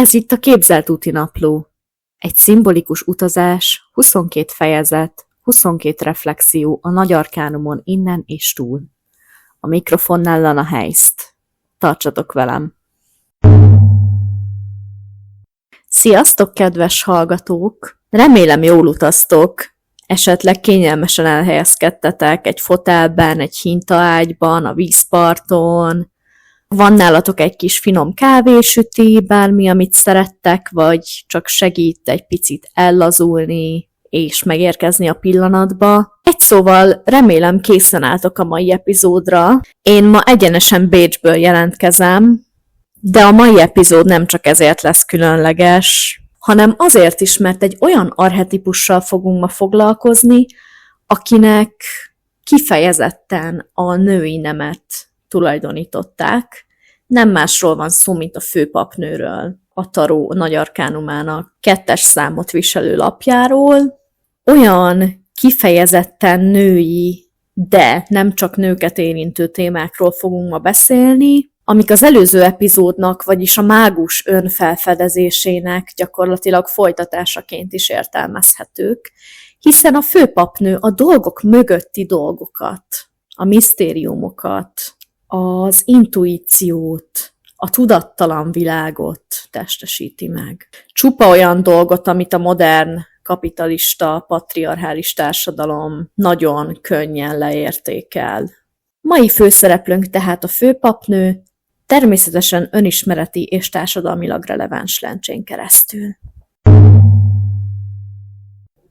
Ez itt a Képzelt úti napló. Egy szimbolikus utazás, 22 fejezet, 22 reflexió a nagy arkánumon innen és túl. A mikrofonnál Lana Heist. Tartsatok velem! Sziasztok, kedves hallgatók! Remélem jól utaztok, esetleg kényelmesen elhelyezkedtetek egy fotelben, egy hintaágyban, a vízparton. Van nálatok egy kis finom kávésüti, bármi, amit szerettek, vagy csak segít egy picit ellazulni és megérkezni a pillanatba. Egy szóval remélem készen álltok a mai epizódra. Én ma egyenesen Bécsből jelentkezem, de a mai epizód nem csak ezért lesz különleges, hanem azért is, mert egy olyan archetipussal fogunk ma foglalkozni, akinek kifejezetten a női nemet tulajdonították. Nem másról van szó, mint a főpapnőről, a taró nagy arkánumának 2. számot viselő lapjáról. Olyan kifejezetten női, de nem csak nőket érintő témákról fogunk ma beszélni, amik az előző epizódnak, vagyis a mágus önfelfedezésének gyakorlatilag folytatásaként is értelmezhetők, hiszen a főpapnő a dolgok mögötti dolgokat, a misztériumokat, az intuíciót, a tudattalan világot testesíti meg. Csupa olyan dolgot, amit a modern, kapitalista, patriarchális társadalom nagyon könnyen leértékel. Mai főszereplőnk tehát a főpapnő, természetesen önismereti és társadalmilag releváns lencsén keresztül.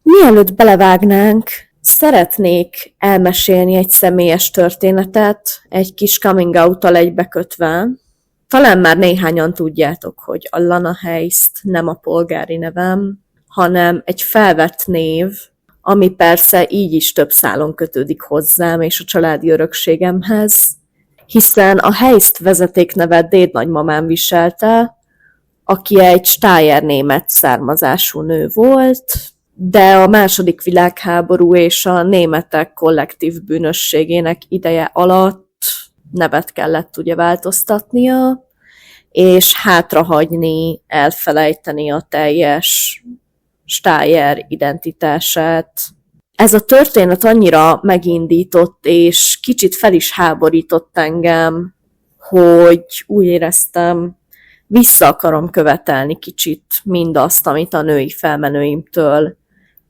Mielőtt belevágnánk, szeretnék elmesélni egy személyes történetet, egy kis coming out-tal egybekötve. Talán már néhányan tudjátok, hogy a Lana Heist nem a polgári nevem, hanem egy felvett név, ami persze így is több szálon kötődik hozzám és a családi örökségemhez, hiszen a Heist vezetéknevet dédnagymamám viselte, aki egy stájer német származású nő volt, de a II. Világháború és a németek kollektív bűnösségének ideje alatt nevet kellett ugye változtatnia, és hátrahagyni, elfelejteni a teljes stájer identitását. Ez a történet annyira megindított, és kicsit fel is háborított engem, hogy úgy éreztem, vissza akarom követelni kicsit mindazt, amit a női felmenőimtől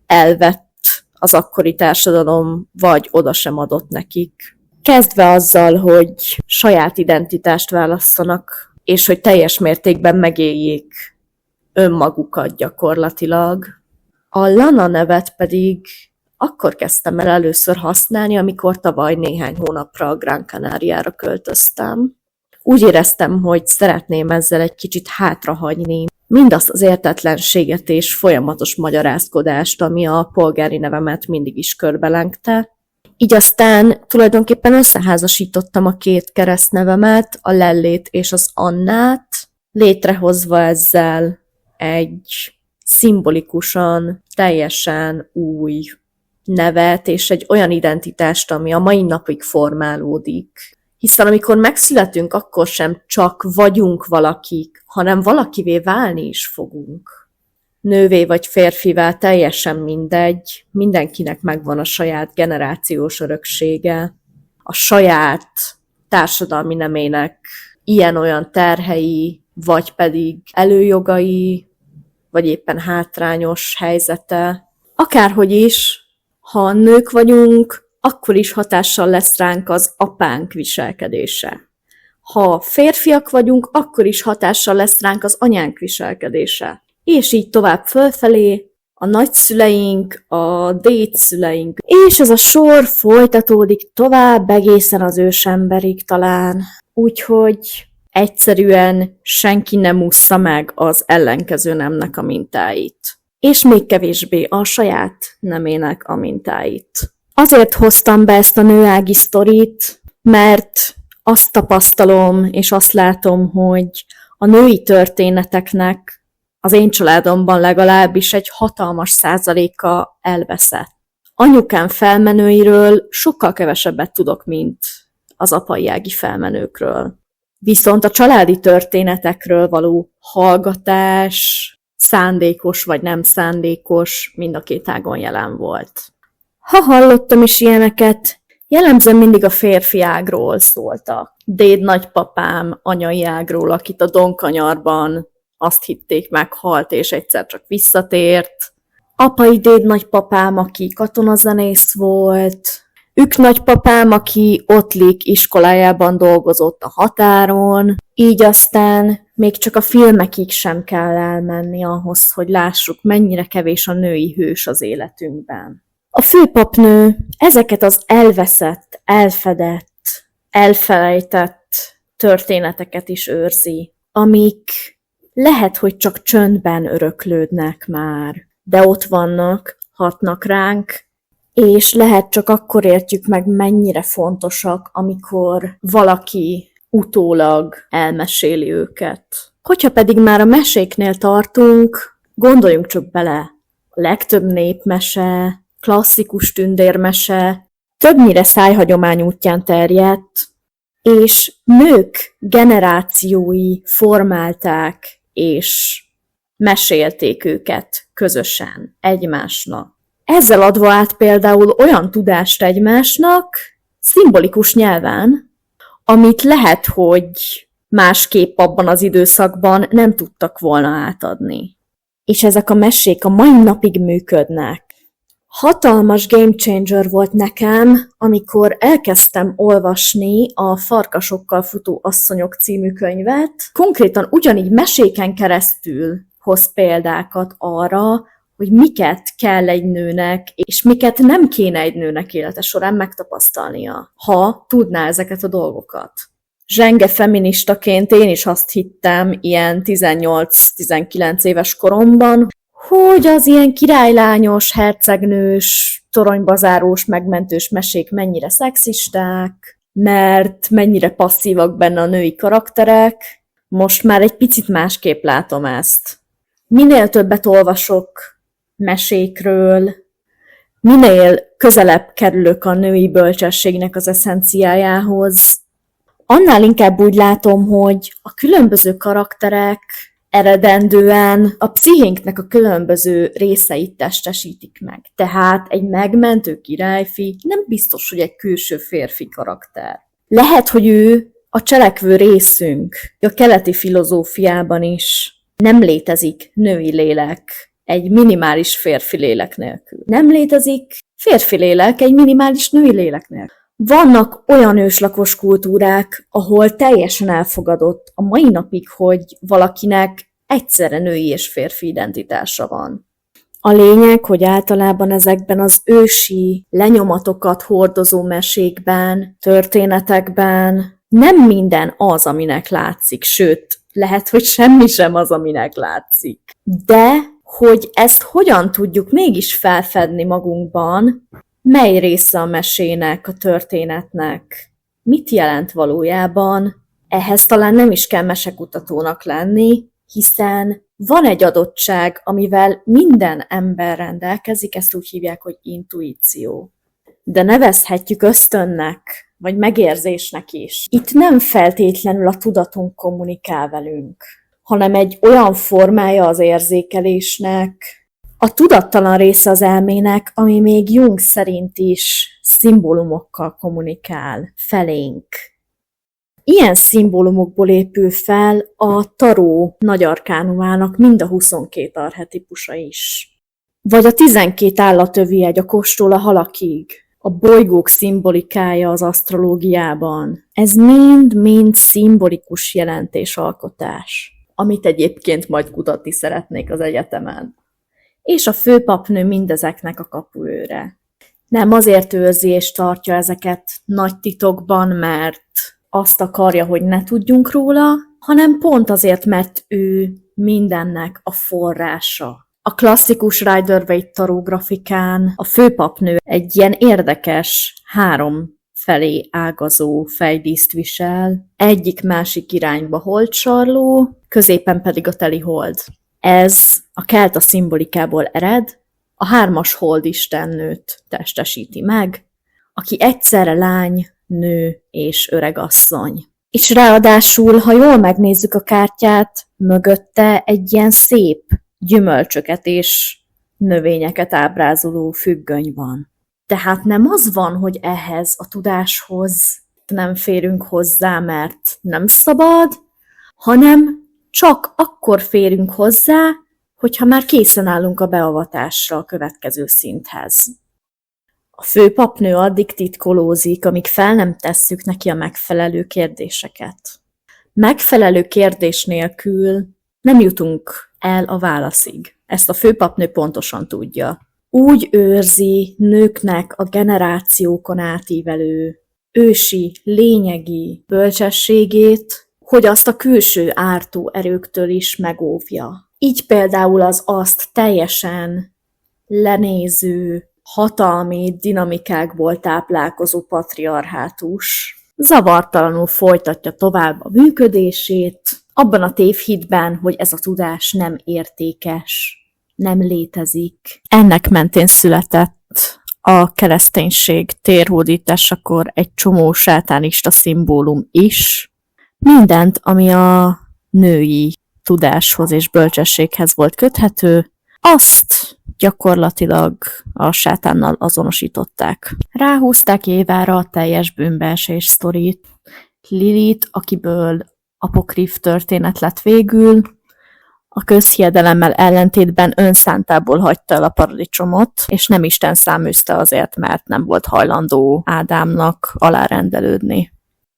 elvett az akkori társadalom, vagy oda sem adott nekik. Kezdve azzal, hogy saját identitást válasszanak, és hogy teljes mértékben megéljék önmagukat gyakorlatilag. A Lana nevet pedig akkor kezdtem el először használni, amikor tavaly néhány hónapra a Gran Canariára költöztem. Úgy éreztem, hogy szeretném ezzel egy kicsit hátrahagyni mindazt az értetlenséget és folyamatos magyarázkodást, ami a polgári nevemet mindig is körbelengte. Így aztán tulajdonképpen összeházasítottam a 2 keresztnevemet, a Lellét és az Annát, létrehozva ezzel egy szimbolikusan, teljesen új nevet, és egy olyan identitást, ami a mai napig formálódik. Hiszen amikor megszületünk, akkor sem csak vagyunk valakik, hanem valakivé válni is fogunk. Nővé vagy férfivá teljesen mindegy, mindenkinek megvan a saját generációs öröksége, a saját társadalmi nemének ilyen-olyan terhei, vagy pedig előjogai, vagy éppen hátrányos helyzete. Akárhogy is, ha nők vagyunk, akkor is hatással lesz ránk az apánk viselkedése. Ha férfiak vagyunk, akkor is hatással lesz ránk az anyánk viselkedése. És így tovább fölfelé, a nagyszüleink, a dédszüleink. És ez a sor folytatódik tovább egészen az ősemberig talán. Úgyhogy egyszerűen senki nem ússza meg az ellenkező nemnek a mintáit. És még kevésbé a saját nemének a mintáit. Azért hoztam be ezt a nőági sztorit, mert azt tapasztalom, és azt látom, hogy a női történeteknek az én családomban legalábbis egy hatalmas százaléka elveszett. Anyukám felmenőiről sokkal kevesebbet tudok, mint az apai ági felmenőkről. Viszont a családi történetekről való hallgatás, szándékos vagy nem szándékos, mind a két ágon jelen volt. Ha hallottam is ilyeneket, jellemzően mindig a férfi ágról szóltak. Déd nagypapám anyai ágról, akit a Donkanyarban azt hitték meghalt, és egyszer csak visszatért. Apai déd nagypapám, aki katonazenész volt. Ők nagypapám, aki Ottlik iskolájában dolgozott a határon. Így aztán még csak a filmekig sem kell elmenni ahhoz, hogy lássuk, mennyire kevés a női hős az életünkben. A főpapnő ezeket az elveszett, elfedett, elfelejtett történeteket is őrzi, amik lehet, hogy csak csöndben öröklődnek már, de ott vannak, hatnak ránk, és lehet csak akkor értjük meg, mennyire fontosak, amikor valaki utólag elmeséli őket. Hogyha pedig már a meséknél tartunk, gondoljunk csak bele, a legtöbb népmese, klasszikus tündérmese többnyire szájhagyomány útján terjedt, és nők generációi formálták és mesélték őket közösen egymásnak. Ezzel adva át például olyan tudást egymásnak, szimbolikus nyelven, amit lehet, hogy másképp abban az időszakban nem tudtak volna átadni. És ezek a mesék a mai napig működnek. Hatalmas game changer volt nekem, amikor elkezdtem olvasni a Farkasokkal futó asszonyok című könyvet. Konkrétan ugyanígy meséken keresztül hoz példákat arra, hogy miket kell egy nőnek, és miket nem kéne egy nőnek élete során megtapasztalnia, ha tudná ezeket a dolgokat. Zsenge feministaként én is azt hittem ilyen 18-19 éves koromban, hogy az ilyen királylányos, hercegnős, toronybazárós, megmentős mesék mennyire szexisták, mert mennyire passzívak benne a női karakterek. Most már egy picit másképp látom ezt. Minél többet olvasok mesékről, minél közelebb kerülök a női bölcsességnek az eszenciájához, annál inkább úgy látom, hogy a különböző karakterek eredendően a pszichénknek a különböző részeit testesítik meg. Tehát egy megmentő királyfi nem biztos, hogy egy külső férfi karakter. Lehet, hogy ő a cselekvő részünk. A keleti filozófiában is nem létezik női lélek egy minimális férfi lélek nélkül. Nem létezik férfi lélek egy minimális női lélek nélkül. Vannak olyan őslakos kultúrák, ahol teljesen elfogadott a mai napig, hogy valakinek egyszerre női és férfi identitása van. A lényeg, hogy általában ezekben az ősi lenyomatokat hordozó mesékben, történetekben nem minden az, aminek látszik, sőt, lehet, hogy semmi sem az, aminek látszik. De hogy ezt hogyan tudjuk mégis felfedni magunkban, mely része a mesének, a történetnek, mit jelent valójában, ehhez talán nem is kell mesekutatónak lenni, hiszen van egy adottság, amivel minden ember rendelkezik, ezt úgy hívják, hogy intuíció. De nevezhetjük ösztönnek, vagy megérzésnek is. Itt nem feltétlenül a tudatunk kommunikál velünk, hanem egy olyan formája az érzékelésnek, a tudattalan része az elmének, ami még Jung szerint is szimbólumokkal kommunikál felénk. Ilyen szimbólumokból épül fel a taró nagy arkánumának mind a 22 archetipusa is. Vagy a 12 állatövi a kostól a halakig, a bolygók szimbolikája az asztrológiában. Ez mind-mind szimbolikus jelentésalkotás, amit egyébként majd kutatni szeretnék az egyetemen. És a főpapnő mindezeknek a kapuőre. Nem azért őrzi és tartja ezeket nagy titokban, mert azt akarja, hogy ne tudjunk róla, hanem pont azért, mert ő mindennek a forrása. A klasszikus Rider-Waite tarot grafikán a főpapnő egy ilyen érdekes, 3 felé ágazó fejdíszt visel, egyik-másik irányba holdsarló, középen pedig a teli hold. Ez a kelta szimbolikából ered, a 3-as holdistennőt testesíti meg, aki egyszerre lány, nő és öregasszony. És ráadásul, ha jól megnézzük a kártyát, mögötte egy ilyen szép gyümölcsöket és növényeket ábrázoló függöny van. Tehát nem az van, hogy ehhez a tudáshoz nem férünk hozzá, mert nem szabad, hanem csak akkor férünk hozzá, hogyha már készen állunk a beavatásra a következő szinthez. A főpapnő addig titkolózik, amíg fel nem tesszük neki a megfelelő kérdéseket. Megfelelő kérdés nélkül nem jutunk el a válaszig. Ezt a főpapnő pontosan tudja. Úgy őrzi nőknek a generációkon átívelő, ősi, lényegi bölcsességét, hogy azt a külső ártó erőktől is megóvja. Így például az azt teljesen lenéző, hatalmi dinamikákból táplálkozó patriarhátus zavartalanul folytatja tovább a működését, abban a tévhitben, hogy ez a tudás nem értékes, nem létezik. Ennek mentén született a kereszténység térhódításakor egy csomó sátánista szimbólum is. Mindent, ami a női tudáshoz és bölcsességhez volt köthető, azt gyakorlatilag a sátánnal azonosították. Ráhúzták Évára a teljes bűnbeesés sztorit. Lilit, akiből apokrif történet lett végül, a közhiedelemmel ellentétben önszántából hagyta el a paradicsomot, és nem Isten száműzte azért, mert nem volt hajlandó Ádámnak alárendelődni.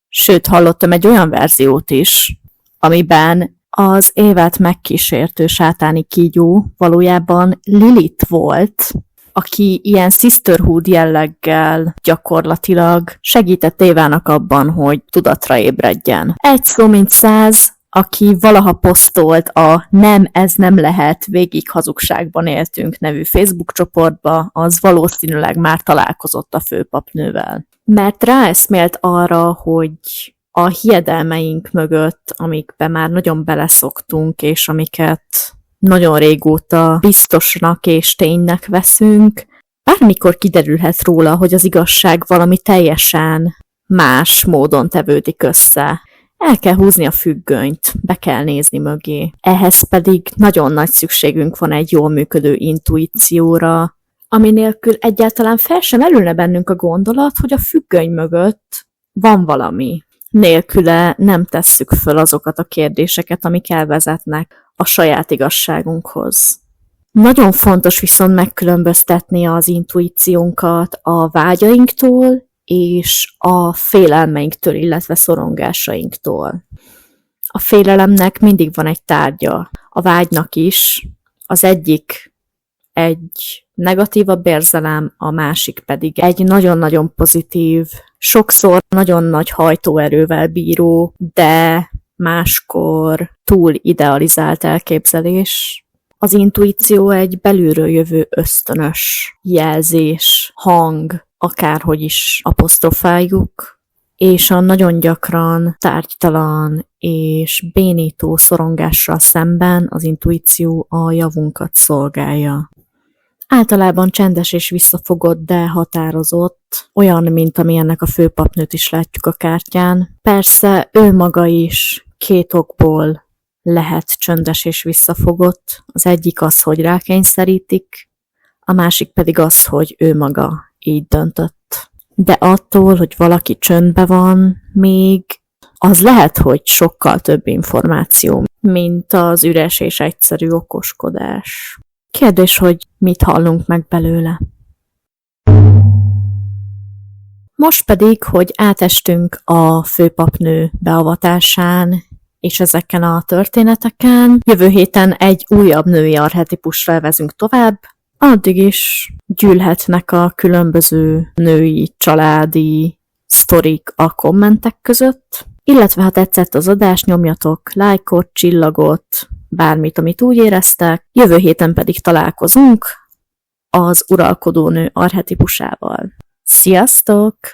Sőt, hallottam egy olyan verziót is, amiben az Évát megkísértő sátáni kígyó valójában Lilith volt, aki ilyen sisterhood jelleggel gyakorlatilag segített Évának abban, hogy tudatra ébredjen. Egy szó mint száz, aki valaha posztolt a Nem, ez nem lehet, végig hazugságban éltünk nevű Facebook csoportba, az valószínűleg már találkozott a főpapnővel. Mert ráeszmélt arra, hogy a hiedelmeink mögött, amikbe már nagyon beleszoktunk, és amiket nagyon régóta biztosnak és ténynek veszünk, bármikor kiderülhet róla, hogy az igazság valami teljesen más módon tevődik össze. El kell húzni a függönyt, be kell nézni mögé. Ehhez pedig nagyon nagy szükségünk van egy jól működő intuícióra, ami nélkül egyáltalán fel sem merülne bennünk a gondolat, hogy a függöny mögött van valami. Nélküle nem tesszük föl azokat a kérdéseket, amik elvezetnek a saját igazságunkhoz. Nagyon fontos viszont megkülönböztetni az intuíciónkat a vágyainktól és a félelmeinktől, illetve szorongásainktól. A félelemnek mindig van egy tárgya, a vágynak is. Az egyik egy negatívabb érzelem, a másik pedig egy nagyon-nagyon pozitív, sokszor nagyon nagy hajtóerővel bíró, de máskor túl idealizált elképzelés. Az intuíció egy belülről jövő ösztönös jelzés, hang, akárhogy is apostrofáljuk, és a nagyon gyakran tárgytalan és bénító szorongással szemben az intuíció a javunkat szolgálja. Általában csendes és visszafogott, de határozott, olyan, mint amilyennek a főpapnőt is látjuk a kártyán. Persze ő maga is két okból lehet csöndes és visszafogott. Az egyik az, hogy rákényszerítik, a másik pedig az, hogy ő maga így döntött. De attól, hogy valaki csöndben van, még az lehet, hogy sokkal több információ, mint az üres és egyszerű okoskodás. Kérdés, hogy mit hallunk meg belőle. Most pedig, hogy átestünk a főpapnő beavatásán, és ezeken a történeteken, jövő héten egy újabb női archetipusra vezünk tovább, addig is gyűlhetnek a különböző női, családi sztorik a kommentek között, illetve ha tetszett az adás, nyomjatok lájkot, csillagot, bármit, amit úgy éreztek. Jövő héten pedig találkozunk az uralkodó nő archetipusával. Sziasztok!